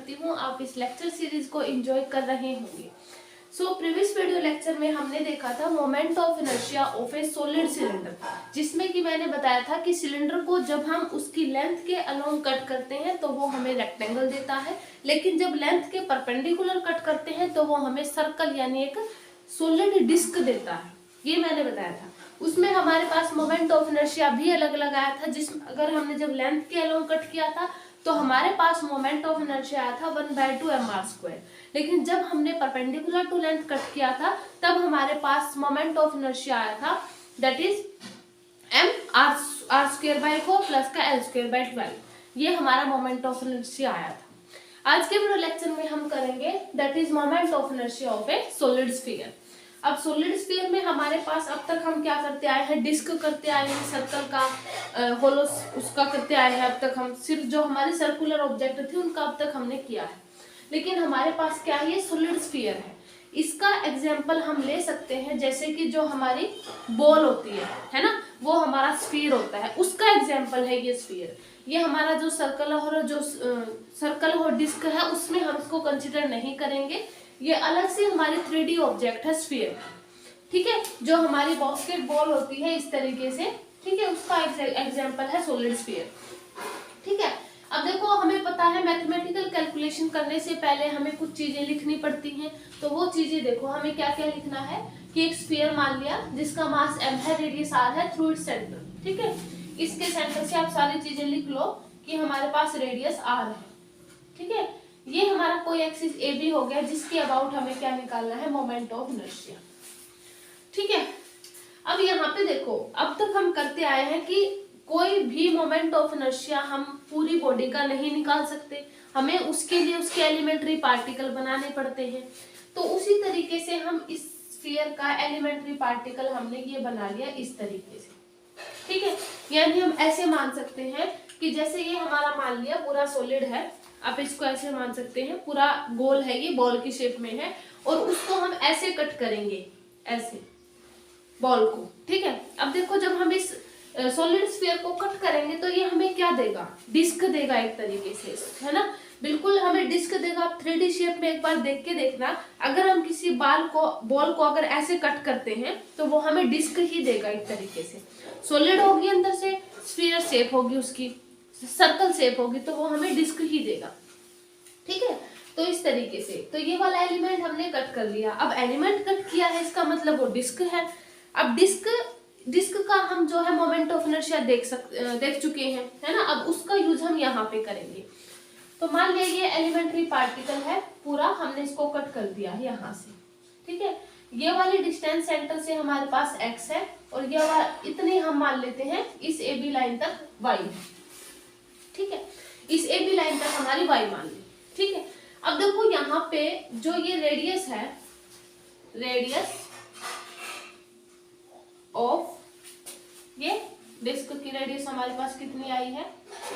करती हूँ आप इस लेक्चर सीरीज को एंजॉय कर रहे होंगे। प्रीवियस वीडियो लेक्चर में हमने देखा था moment of inertia of A solid cylinder, जिसमें कि मैंने बताया था कि सिलेंडर को जब हम उसकी लेंथ के अलोंग कट करते हैं तो वो हमें रेक्टेंगल देता है, लेकिन जब लेंथ के परपेंडिकुलर कट करते हैं तो वो हमें सर्कल यानी एक सॉलिड डिस्क देता है। ये मैंने बताया था। उसमें हमारे पास मोमेंट ऑफ इनर्शिया भी अलग अलग आया था, जिसमें अगर हमने जब लेंथ के अलोंग कट किया था तो हमारे पास मोमेंट ऑफ इनर्शिया आया था 1/2 mr², लेकिन जब हमने परपेंडिकुलर टू लेंथ कट किया था तब हमारे पास मोमेंट ऑफ इनर्शिया आया था दैट इज mr²/4 प्लस का l²/12। ये हमारा मोमेंट ऑफ इनर्शिया आया था। आज के वीडियो लेक्चर में हम करेंगे that is moment of inertia of A solid sphere. अब सॉलिड स्फीयर में हमारे पास अब तक हम क्या करते आए हैं, डिस्क करते आए हैं, सर्कल का होलो उसका करते आए हैं। अब तक हम सिर्फ जो हमारे सर्कुलर ऑब्जेक्ट थे उनका अब तक हमने किया है, लेकिन हमारे पास क्या है, सॉलिड स्फीयर है। इसका एग्जाम्पल हम ले सकते हैं जैसे कि जो हमारी बॉल होती है ना, वो हमारा स्फीयर होता है, उसका एग्जाम्पल है ये स्फीयर। ये हमारा जो सर्कल और डिस्क है उसमें हम इसको कंसिडर नहीं करेंगे, ये अलग से हमारी 3D ऑब्जेक्ट है स्फीयर, ठीक है, जो हमारी बास्केट बॉल होती है इस तरीके से, ठीक है, उसका एग्जाम्पल है सॉलिड स्फीयर। ठीक है, अब देखो हमें पता है मैथमेटिकल कैलकुलेशन करने से पहले हमें कुछ चीजें लिखनी पड़ती हैं, तो वो चीजें देखो हमें क्या क्या लिखना है कि एक स्फीयर मान लिया जिसका मास m है, रेडियस r है, थ्रू इट्स सेंटर, ठीक है, इसके सेंटर से आप सारी चीजें लिख लो कि हमारे पास रेडियस r है, ठीक है, ये हमारा कोई एक्सिस ए बी हो गया जिसके अबाउट हमें क्या निकालना है, मोमेंट ऑफ इनर्शिया। ठीक है, अब यहाँ पे देखो अब तक हम करते आए हैं कि कोई भी मोमेंट ऑफ इनर्शिया हम पूरी बॉडी का नहीं निकाल सकते, हमें उसके लिए उसके एलिमेंट्री पार्टिकल बनाने पड़ते हैं। तो उसी तरीके से हम इस स्फीयर का एलिमेंट्री पार्टिकल हमने ये बना लिया इस तरीके से, ठीक है, यानी हम ऐसे मान सकते हैं कि जैसे ये हमारा मान लिया पूरा सॉलिड है, आप इसको ऐसे मान सकते हैं पूरा गोल है, ये बॉल की शेप में है, और उसको हम ऐसे कट करेंगे, ऐसे बॉल को, ठीक है। अब देखो जब हम इस सॉलिड स्फीयर को कट करेंगे तो ये हमें क्या देगा, डिस्क देगा एक तरीके से, है ना, बिल्कुल हमें डिस्क देगा। आप 3D शेप में एक बार देख के देखना, अगर हम किसी बॉल को अगर ऐसे कट करते हैं तो वो हमें डिस्क ही देगा एक तरीके से। सॉलिड होगी अंदर से, स्फीयर शेप होगी उसकी, सर्कल शेप होगी, तो वो हमें डिस्क ही देगा, ठीक है। तो इस तरीके से तो ये वाला एलिमेंट हमने कट कर लिया। अब एलिमेंट कट किया है इसका मतलब वो डिस्क है। अब डिस्क का हम जो है मोमेंट ऑफ इनर्शिया देख चुके हैं, है ना, अब उसका यूज हम यहाँ पे करेंगे। तो मान लिया ये एलिमेंट्री पार्टिकल है पूरा, हमने इसको कट कर दिया है यहाँ से, ठीक है। ये वाली डिस्टेंस सेंटर से हमारे पास x है और ये वाला इतनी हम मान लेते हैं इस AB लाइन तक y है, ठीक है, इस AB लाइन तक हमारी y मान ली, ठीक है। अब देखो यहाँ पे जो ये रेडियस है, रेडियस ऑफ ये डिस्क की रेडियस हमारे पास कितनी आई है,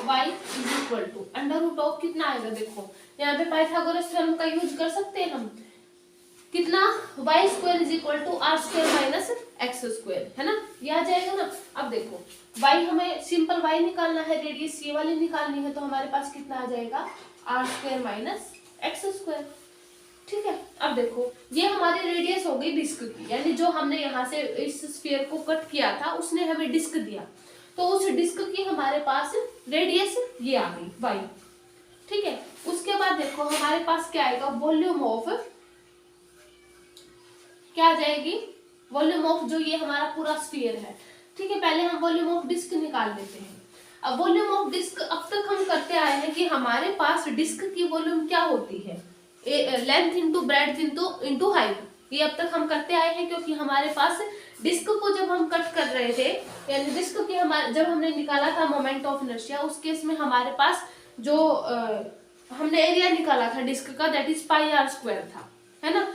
y = √ऑफ कितना आएगा, देखो यहाँ पे पाइथागोरस थ्योरम का यूज कर सकते हैं हम, कितना y² = r² - x², है ना, ये आ जाएगा ना। अब देखो y हमें सिंपल y निकालना है, रेडियस ये वाली निकालनी है, तो हमारे पास कितना आ जाएगा r² - x², ठीक है। अब देखो ये हमारी रेडियस हो गई डिस्क की, यानी जो हमने यहाँ से इस स्फीयर को कट किया था उसने हमें डिस्क दिया, तो उस डिस्क की हमारे पास रेडियस ये आ गई y, ठीक है। उसके बाद देखो हमारे पास क्या आएगा, वॉल्यूम ऑफ, क्या आ जाएगी, वॉल्यूम ऑफ जो ये हमारा पूरा स्फीयर है, ठीक है। पहले हम वॉल्यूम ऑफ डिस्क निकाल लेते हैं। अब वॉल्यूम ऑफ डिस्क अब तक हम करते आए हैं कि हमारे पास डिस्क की वॉल्यूम क्या होती है, length into breadth into height, ये अब तक हम करते आए हैं, क्योंकि हमारे पास डिस्क को जब हम कट कर रहे थे, यानी डिस्क की जब हमने निकाला था मोमेंट ऑफ इनर्शिया, उस केस में हमारे पास जो हमने एरिया निकाला था डिस्क का दैट इज πr² था, है ना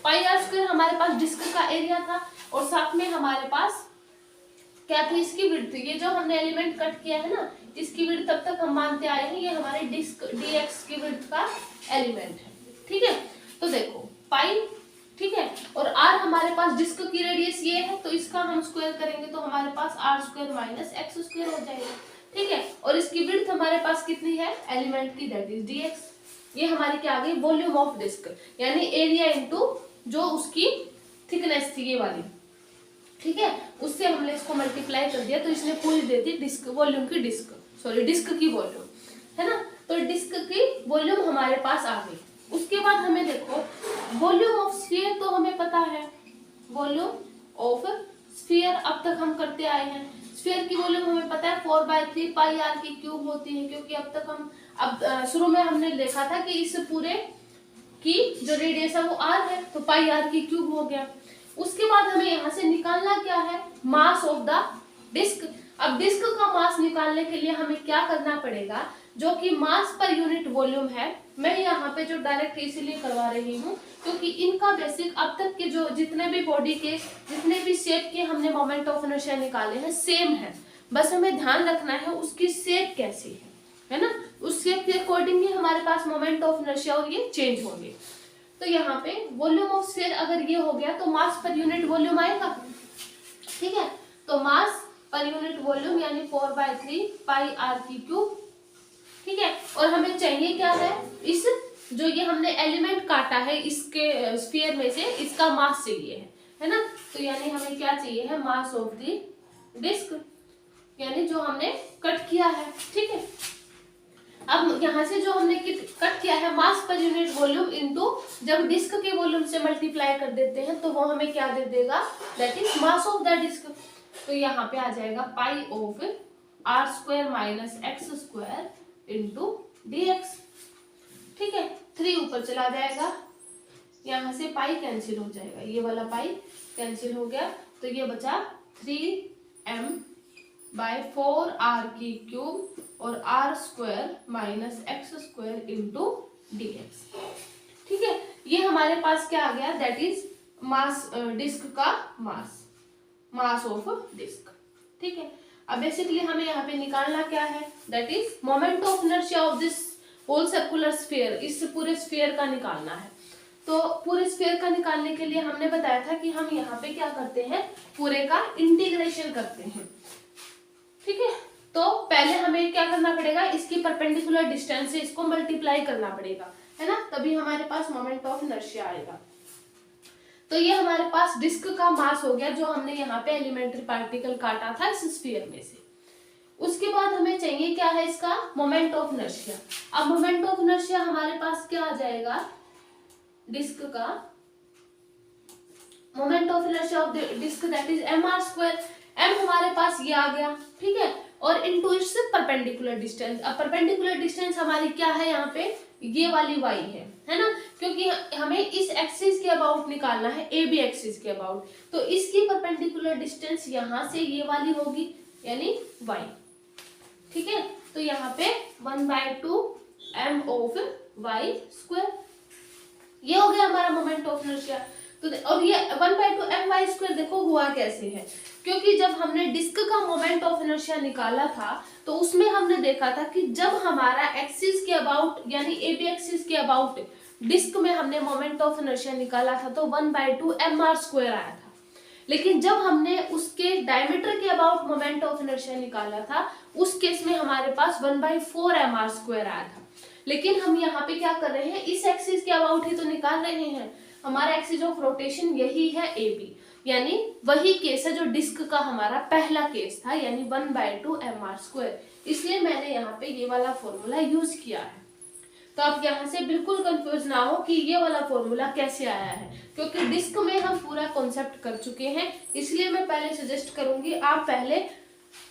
πr² हमारे पास डिस्क का एरिया था, और साथ में हमारे पास क्या थी, इसकी विड्थ, ये जो हमने एलिमेंट कट किया है ना इसकी विड्थ तब तक हम मानते आए हैं ये हमारे डिस्क dx की विड्थ का एलिमेंट है, ठीक है। तो देखो पाई, ठीक है, और r हमारे पास डिस्क की रेडियस ये है, तो इसका हम स्क्वायर करेंगे तो हमारे पास r² - x² हो जाएगा, ठीक है, और इसकी विड्थ हमारे पास कितनी है एलिमेंट की, दैट इज dx। ये हमारी क्या आ गई वॉल्यूम ऑफ डिस्क, यानी एरिया इनटू जो उसकी थिकनेस थी ये वाली, ठीक है, उससे हमने इसको मल्टीप्लाई कर दिया तो इसने पूरी दे दी डिस्क वॉल्यूम की, डिस्क की वॉल्यूम, है ना। तो डिस्क की वॉल्यूम हमारे पास आ गई। उसके बाद हमें देखो वॉल्यूम ऑफ स्फीयर तो हमें पता है, वॉल्यूम ऑफ स्फीयर अब तक हम करते आए हैं। स्फीयर की वॉल्यूम हमें पता है 4/3 पाई आर की क्यूब होती है, क्योंकि अब तक हम शुरू में हमने देखा था कि इस पूरे की जो रेडियस है वो आर है, तो पाई आर की क्यूब हो गया। उसके बाद हमें यहाँ से निकालना क्या है मास ऑफ द डिस्क। अब डिस्क का मास निकालने के लिए हमें क्या करना पड़ेगा, जो कि मास पर यूनिट वॉल्यूम है, मैं यहाँ पे जो डायरेक्ट इसीलिए करवा रही हूँ क्योंकि इनका बेसिक अब तक के जो जितने भी बॉडी के जितने भी शेप के हमने मोमेंट ऑफ इनर्शिया निकाले हैं सेम है, बस हमें ध्यान रखना है उसकी शेप कैसी है ना, उस शेप के अकॉर्डिंग ही हमारे पास मोमेंट ऑफ इनर्शिया और ये चेंज होंगे। तो यहाँ पे वॉल्यूम ऑफ स्फीयर अगर ये हो गया तो मास पर यूनिट वॉल्यूम आएगा, ठीक है। तो मास पर यूनिट वॉल्यूम यानी 4/3 पाई आर की क्यूब, ठीक है। और हमें चाहिए क्या है, इस जो ये हमने एलिमेंट काटा है इसके स्फीयर में से इसका मास चाहिए है ना। तो यानी हमें क्या चाहिए है मास ऑफ द डिस्क, यानी जो हमने कट किया है, ठीक है। अब यहाँ से जो हमने कट किया है मास पर यूनिट वॉल्यूम इनटू जब डिस्क के वॉल्यूम से मल्टीप्लाई कर देते हैं तो वो हमें क्या दे देगा, that is mass of the disc. तो यहाँ पे आ जाएगा pi of R square minus X square into dx, ठीक है। 3 ऊपर चला जाएगा, यहाँ से पाई कैंसिल हो जाएगा, ये वाला पाई कैंसिल हो गया, तो ये बचा 3m/4r की क्यूब और r square minus X square into dx, ठीक है। ये हमारे पास क्या आ गया, दैट इज मास डिस्क का मास ऑफ डिस्क, ठीक है। अब बेसिकली हमें यहाँ पे निकालना क्या है, that is moment of inertia of this whole circular sphere, इस पूरे स्फीयर का निकालना है। तो पूरे स्फीयर का निकालने के लिए हमने बताया था कि हम यहाँ पे क्या करते हैं, पूरे का इंटीग्रेशन करते हैं, ठीक है। तो पहले हमें क्या करना पड़ेगा, इसकी परपेंडिकुलर डिस्टेंस से इसको मल्टीप्लाई करना पड़ेगा, है ना, तभी हमारे पास मोमेंट ऑफ इनर्शिया आएगा। तो ये हमारे पास डिस्क का मास हो गया जो हमने यहाँ पे एलिमेंट्री पार्टिकल काटा था इस स्फीयर में से। उसके बाद हमें चाहिए क्या है इसका मोमेंट ऑफ इनर्शिया। अब मोमेंट ऑफ इनर्शिया हमारे पास क्या आ जाएगा, डिस्क का moment of inertia of disc that is mr²। m हमारे पास ये आ गया, ठीक है, और इनटू इट्स परपेंडिकुलर डिस्टेंस। अब परपेंडिकुलर डिस्टेंस हमारी क्या है, यहाँ पे ये वाली y है ना, क्योंकि हमें इस एक्सिस के अबाउट निकालना है, ए बी एक्सिस के अबाउट, तो इसकी परपेंडिकुलर डिस्टेंस यहाँ से ये वाली होगी यानी y, ठीक है। तो यहाँ पे 1/2 m ऑफ y², ये हो गया हमारा मोमेंट ऑफ इनर्शिया। तो और ये 1/2 my² देखो हुआ कैसे है, क्योंकि जब हमने डिस्क का मोमेंट ऑफ इनर्शिया निकाला था तो उसमें हमने देखा था कि जब हमारा एक्सिस के अबाउट यानी ए बी एक्सिस के अबाउट डिस्क में हमने मोमेंट ऑफ इनर्शिया निकाला था तो 1/2 mr² आया था, लेकिन जब हमने उसके डायमीटर के अबाउट मोमेंट ऑफ इनर्शिया निकाला था उस केस में हमारे पास 1/4 mr² आया था। लेकिन हम यहाँ पे क्या कर रहे हैं, इस एक्सिस के अबाउट ही तो निकाल रहे हैं, हमारा एक्सिस ऑफ रोटेशन यही है ए बी, यानी वही केस है जो डिस्क का हमारा पहला केस था, यानी 1/2 mr²। इसलिए मैंने यहाँ पे ये वाला फॉर्मूला यूज किया है। तो आप यहाँ से बिल्कुल कंफ्यूज ना हो कि ये वाला फॉर्मूला कैसे आया है, क्योंकि डिस्क में हम पूरा कॉन्सेप्ट कर चुके हैं। इसलिए मैं पहले सजेस्ट करूंगी आप पहले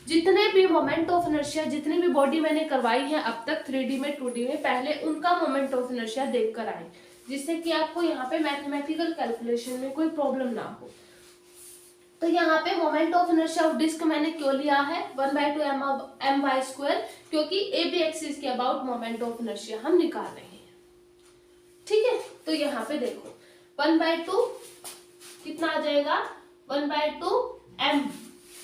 जितने भी मोमेंट ऑफ इनर्शिया जितनी भी बॉडी मैंने करवाई है अब तक 3D में 2D में, पहले उनका मोमेंट ऑफ इनर्शिया देख कर आए, जिससे कि आपको यहाँ पे मैथमेटिकल कैलकुलेशन में कोई प्रॉब्लम ना हो। तो यहाँ पे moment of inertia of disc मैंने क्यों लिया है 1/2 my², क्योंकि ए बी एक्सिस के अबाउट मोमेंट ऑफ इनर्शिया हम निकाल रहे हैं, ठीक है। तो यहाँ पे देखो 1/2 कितना आ जाएगा 1/2 m,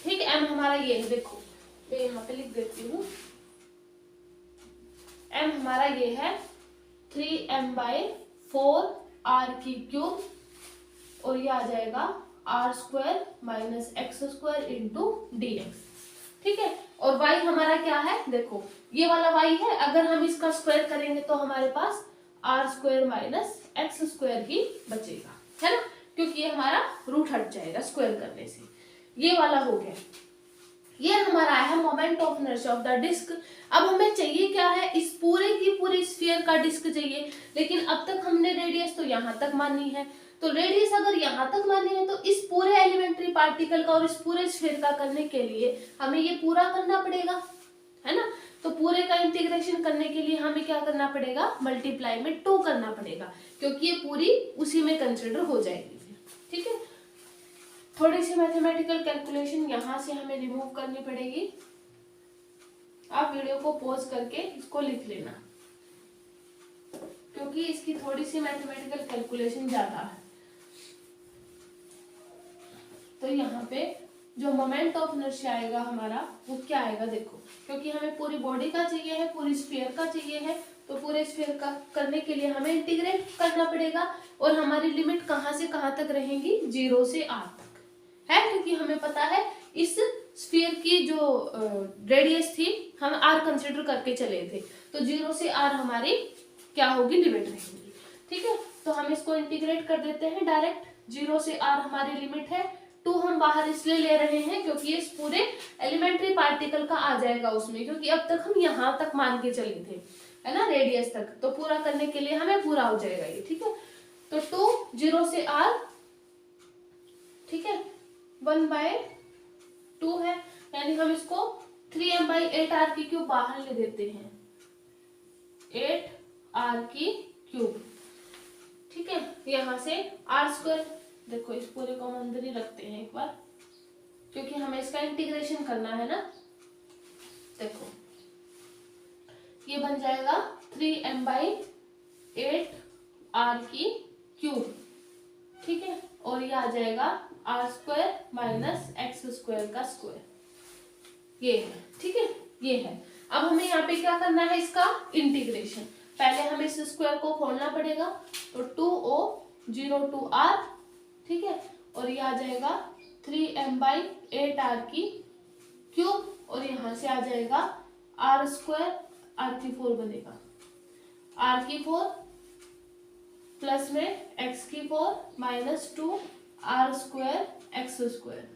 ठीक है। m हमारा ये है, देखो मैं यहाँ पे लिख देती हूँ, m हमारा ये है 3m/4 r की क्यूब और ये आ जाएगा r² minus X square into dx, ठीक है। और y हमारा क्या है, देखो ये वाला y है, अगर हम इसका स्क्वायर करेंगे तो हमारे पास R square minus X square ही बचेगा, है ना, क्योंकि ये हमारा रूट हट जाएगा स्क्वायर करने से। ये वाला हो गया, ये हमारा है moment of inertia of the disc. अब हमें चाहिए क्या है, इस पूरे की पूरी स्फीयर का डिस्क चाहिए, लेकिन अब तक हमने रेडियस तो यहाँ तक मानी है, तो रेडियस अगर यहाँ तक मानी है तो इस पूरे एलिमेंट्री पार्टिकल का और इस पूरे स्फीयर का करने के लिए हमें ये पूरा करना पड़ेगा, है ना। तो पूरे का इंटीग्रेशन करने के लिए हमें क्या करना पड़ेगा, मल्टीप्लाई में 2 करना पड़ेगा, क्योंकि ये पूरी उसी में कंसिडर हो जाएगी, ठीक है। थोड़ी सी मैथमेटिकल कैलकुलेशन यहाँ से हमें रिमूव करनी पड़ेगी। आप वीडियो को पॉज करके इसको लिख लेना, क्योंकि इसकी थोड़ी सी मैथमेटिकल कैलकुलेशन ज्यादा है। तो यहाँ पे जो मोमेंट ऑफ इनर्शिया आएगा हमारा वो क्या आएगा, देखो, क्योंकि हमें पूरी बॉडी का चाहिए है, पूरी स्फीयर का चाहिए है, तो पूरे स्फीयर का करने के लिए हमें इंटीग्रेट करना पड़ेगा। और हमारी लिमिट कहाँ से कहाँ तक रहेंगी, 0 से r तक है, क्योंकि हमें पता है इस स्फीयर की जो रेडियस थी हम r कंसिडर करके चले थे, तो 0 से r हमारी क्या होगी, लिमिट रहेगी, ठीक है। तो हम इसको इंटीग्रेट कर देते हैं डायरेक्ट, 0 से r हमारी लिमिट है, 2 हम बाहर इसलिए ले रहे हैं क्योंकि इस पूरे एलिमेंट्री पार्टिकल का आ जाएगा उसमें, क्योंकि अब तक हम यहाँ तक मान के चले थे, है ना, रेडियस तक, तो पूरा करने के लिए हमें पूरा हो जाएगा ये, ठीक है। तो 2 0 से r, ठीक है, 1/2 है, यानी हम इसको 3m/8r की क्यूब बाहर ले देते हैं, 8r की क्यूब, ठीक है। यहाँ से r स्क्वायर, देखो इस पूरे को हम अंदर ही रखते हैं एक बार, क्योंकि हमें इसका इंटीग्रेशन करना है ना। देखो ये बन जाएगा 3m/8r की क्यूब, ठीक है, और ये आ जाएगा r square minus X square का स्क्वायर, ये है, ठीक है, ये है। अब हमें यहाँ पे क्या करना है, इसका इंटीग्रेशन, पहले हमें इस स्क्वायर को खोलना पड़ेगा, तो 2o 0 to r, ठीक है, और ये आ जाएगा 3m/8r की क्यूब, और यहाँ से आ जाएगा r स्क्वायर, r की 4 बनेगा, r की 4 प्लस में x की 4 minus 2 r square x square,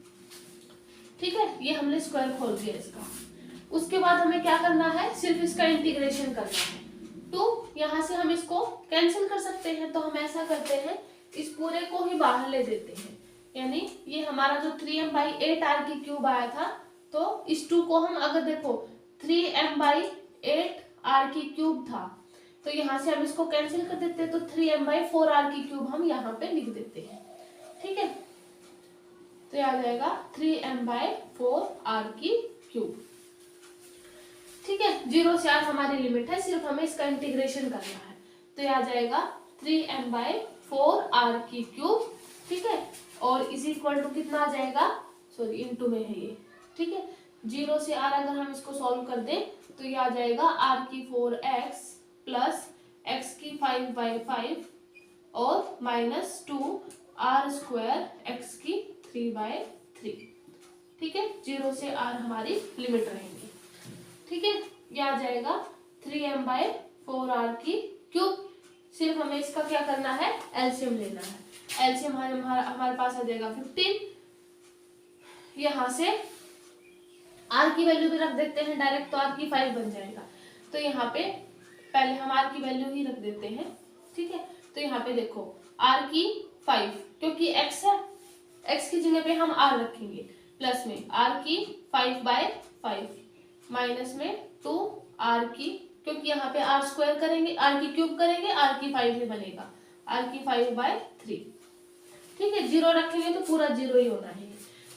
ठीक है। ये हमने स्क्वायर खोल दिया इसका। उसके बाद हमें क्या करना है, सिर्फ इसका इंटीग्रेशन करना है, तो यहाँ से हम इसको कैंसिल कर सकते हैं, तो हम ऐसा करते हैं, इस पूरे को ही बाहर ले देते हैं, यानी ये हमारा जो 3m/8r की क्यूब आया था, तो इस 2 को हम अगर देखो 3m/8r की क्यूब था, तो यहाँ से हम इसको कैंसिल कर देते हैं, तो 3m/4r की क्यूब हम यहाँ पे लिख देते हैं, ठीक है। तो आ जाएगा 3m/4r की क्यूब, ठीक है। 0 से r हमारी लिमिट है, सिर्फ हमें इसका इंटीग्रेशन करना है, तो ये आ जाएगा 3m/4r की क्यूब, ठीक है, और इज इक्वल टू कितना आ जाएगा, सॉरी इनटू में है ये, ठीक है। 0 से r अगर हम इसको सॉल्व कर दें तो ये आ जाएगा r की 4x प्लस x की 5/5 और माइनस 2r स्क्वायर x की 3/3, ठीक है। 0 से r हमारी लिमिट रहेंगी, ठीक है। ये आ जाएगा 3m/4r की क्यूब, सिर्फ हमें इसका क्या करना है, एलसीएम लेना है, एलसीएम हमारे पास आ जाएगा 15, यहाँ से r की वैल्यू भी रख देते हैं डायरेक्ट, तो r की 5 बन जाएगा, तो यहाँ पे पहले हम r की वैल्यू ही रख देते हैं, ठीक है। तो यहाँ पे देखो r की 5, क्योंकि x है, x की जगह पे हम r रखेंगे, प्लस में r की 5/5 माइनस में 2r की, क्योंकि यहाँ पे r स्क्वायर करेंगे, r की क्यूब करेंगे, r की 5 ही बनेगा, r की 5/3, ठीक है। 0 रखेंगे तो पूरा 0 ही होना है,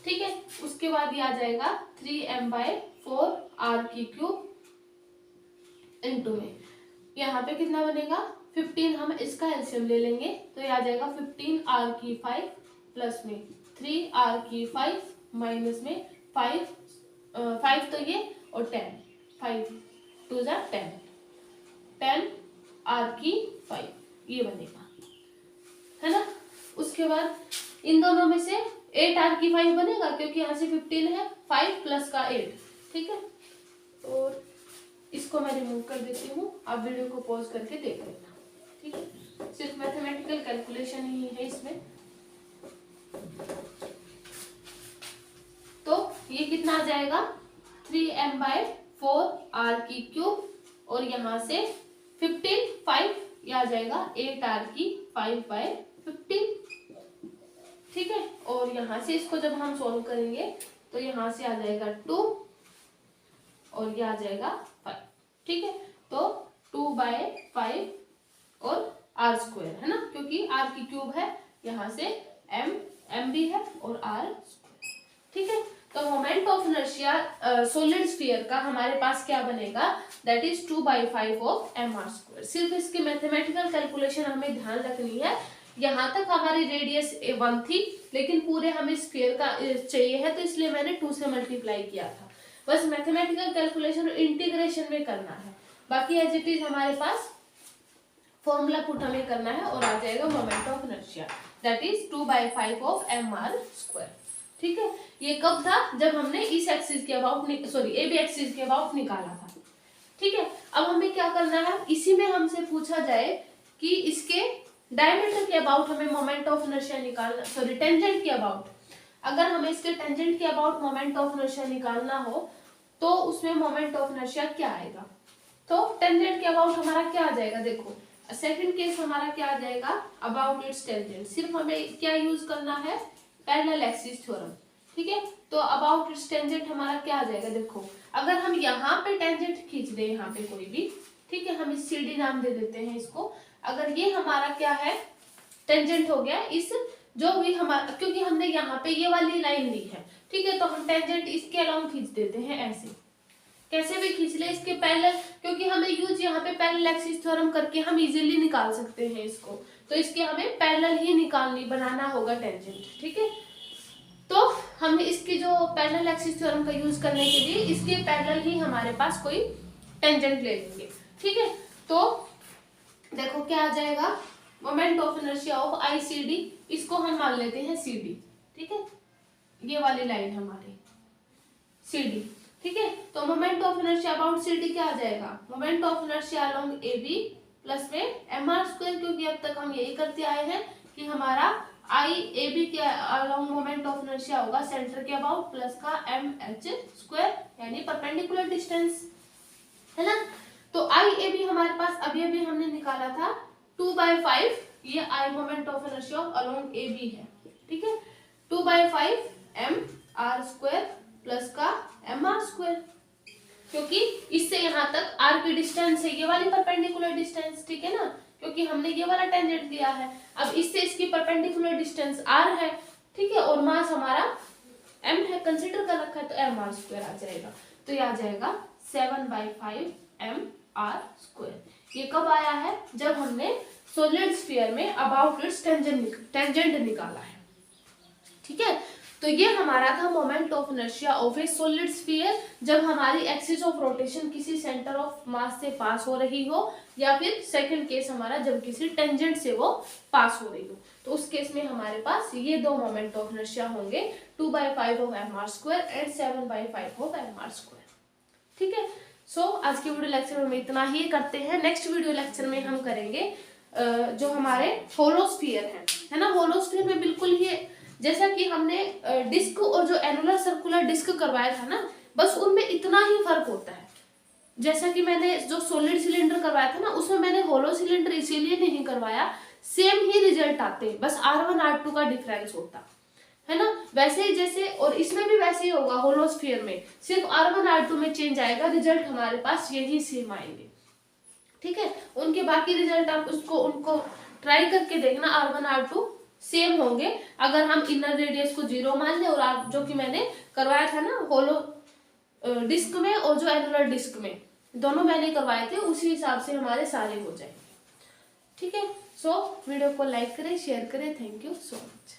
ठीक है। उसके बाद ये आ जाएगा 3m/4r की क्यूब इनटू में, यहाँ पे कितना बनेगा 15, हम इसका एलसीएम ले लेंगे, तो ये आ जाएगा 15r की 5 प्लस में 3r की 5 माइनस में 5 तो ये और 10, 5 2 जा 10r की 5, ये बनेगा, है ना। उसके बाद इन दोनों में से 8r की 5 बनेगा, क्योंकि यहाँ से 15 है, 5 प्लस का 8, ठीक है, और इसको मैं रिमूव कर देती हूँ, आप वीडियो को पॉज करके देख लेना। ठीक है, सिर्फ मैथमेटिकल कैलकुलेशन ही है इसमें। तो ये कितना आ जाएगा 3m/4r³ और यहाँ से 15 5 ये आ जाएगा 8r⁵5/15। ठीक है, और यहाँ से इसको जब हम सॉल्व करेंगे तो यहाँ से आ जाएगा 2 और ये आ जाएगा 5। ठीक है, तो 2/5 और r² है ना, क्योंकि r³ है, यहाँ से m भी है और r²। ठीक है, तो moment of inertia solid sphere का हमारे पास क्या बनेगा, दैट इज 2/5 ऑफ mr²। सिर्फ इसकी मैथमेटिकल कैलकुलेशन हमें ध्यान रखनी है। यहाँ तक हमारी रेडियस 1 थी, लेकिन पूरे हमें स्फीयर का चाहिए है, तो इसलिए मैंने 2 से मल्टीप्लाई किया था। बस मैथमेटिकल कैलकुलेशन और इंटीग्रेशन में करना है, बाकी एज इट इज हमारे पास फॉर्मूला पुट हमें करना है और आ जाएगा moment of inertia that is 2/5 of mr²। ठीक है, ये कब था, जब हमने इस एक्सिस के अबाउट AB एक्सिस के अबाउट निकाला था। ठीक है, अब हमें क्या करना है, इसी में हमसे पूछा जाए कि इसके डायमीटर के अबाउट हमें मोमेंट ऑफ इनर्शिया निकालना, टेंजेंट के अबाउट, अगर हमें इसके टेंजेंट के अबाउट मोमेंट ऑफ इनर्शिया निकालना हो तो उसमें मोमेंट ऑफ इनर्शिया क्या आएगा। तो टेंजेंट के अबाउट हमारा क्या आ जाएगा, देखो सेकंड केस हमारा क्या आ जाएगा, अबाउट इट्स टेंजेंट। सिर्फ हमें क्या यूज करना है, पैरेलल एक्सिस थ्योरम। ठीक है, तो अबाउट इट्स टेंजेंट हमारा क्या आ जाएगा, देखो अगर हम यहाँ पे टेंजेंट खींच दें, यहाँ पे कोई भी, ठीक है, हम इस CD नाम दे देते हैं इसको। अगर ये हमारा क्या है, टेंजेंट हो गया इस जो भी हमारा, क्योंकि हमने यहाँ पे ये वाली लाइन ली है, ठीक है, तो हम टेंजेंट इसके अलोंग खींच देते हैं, ऐसे कैसे भी खींच ले इसके पैरेलल, क्योंकि हमें यूज यहाँ पे पैरेलल एक्सिस थ्योरम करके हम इजीली निकाल सकते हैं इसको, तो इसके हमें पैरेलल ही बनाना होगा टेंजेंट। ठीक है, तो हम इसकी जो पैरेलल एक्सिस थ्योरम का यूज करने के लिए इसके पैरेलल ही हमारे पास कोई टेंजेंट ले लेंगे। ठीक है, तो देखो क्या आ जाएगा, moment of inertia of ICD, इसको हम मान लेते हैं CD। ठीक है, ये वाली लाइन हमारी CD। ठीक है, तो moment of inertia about CD क्या आ जाएगा, moment of inertia along AB plus में mr², क्योंकि अब तक हम यही करते आए हैं कि हमारा IAB के अलोंग मोमेंट ऑफ इनर्शिया होगा सेंटर के अबाउट प्लस का mh², यानी परपेंडिकुलर डिस्टेंस, है ना। तो IAB हमारे पास अभी हमने निकाला था 2/5, ये I moment of inertia along AB है। ठीक है, 2/5 mr² प्लस का mr², क्योंकि इससे यहाँ तक r की डिस्टेंस है, ये वाली परपेंडिकुलर डिस्टेंस, ठीक है ना, क्योंकि हमने ये वाला टेंजेंट दिया है। अब इससे इसकी परपेंडिकुलर डिस्टेंस r है, ठीक है, और मास हमारा m है, कंसीडर कर रखा है, तो mr² आ जाएगा। तो ये आ जाएगा 7/5 mr²। ये कब आया है, जब हमने सॉलिड स्फीयर में अबाउट इट्स टेंजेंट निकाला है। ठीक है, तो ये हमारा था moment of inertia of A solid sphere, जब हमारी एक्सिस ऑफ रोटेशन किसी सेंटर ऑफ मास से पास हो रही हो, या फिर सेकंड केस हमारा जब किसी टेंजेंट से वो पास हो रही हो, तो उस केस में हमारे पास ये दो मोमेंट ऑफ इनर्शिया होंगे, 2/5 of mr² and 7/5 of mr²। ठीक है, सो आज के वीडियो लेक्चर में इतना ही करते हैं। नेक्स्ट वीडियो लेक्चर में हम करेंगे जो हमारे होलोस्फीयर है ना, होलोस्फीयर में बिल्कुल ही जैसा कि हमने डिस्क और जो एनुलर सर्कुलर डिस्क करवाया था ना, बस उनमें इतना ही फर्क होता है। जैसा कि मैंने जो सॉलिड सिलेंडर करवाया था ना, उसमें मैंने होलो सिलेंडर इसीलिए नहीं करवाया, सेम ही रिजल्ट आते, बस R1 R2 का डिफरेंस होता है ना, वैसे ही जैसे, और इसमें भी वैसे ही होगा, होलोस्फीयर में सिर्फ R1 R2 में चेंज आएगा, रिजल्ट हमारे पास यही सेम आएंगे। ठीक है, उनके बाकी रिजल्ट आप उनको ट्राई करके देखना, R1 R2 सेम होंगे, अगर हम इनर रेडियस को 0 मान लें, और आप जो कि मैंने करवाया था ना होलो डिस्क में और जो एनुलर डिस्क में, दोनों मैंने करवाए थे, उसी हिसाब से हमारे सारे हो जाएंगे। ठीक है, सो वीडियो को लाइक करें, शेयर करें, थैंक यू सो मच।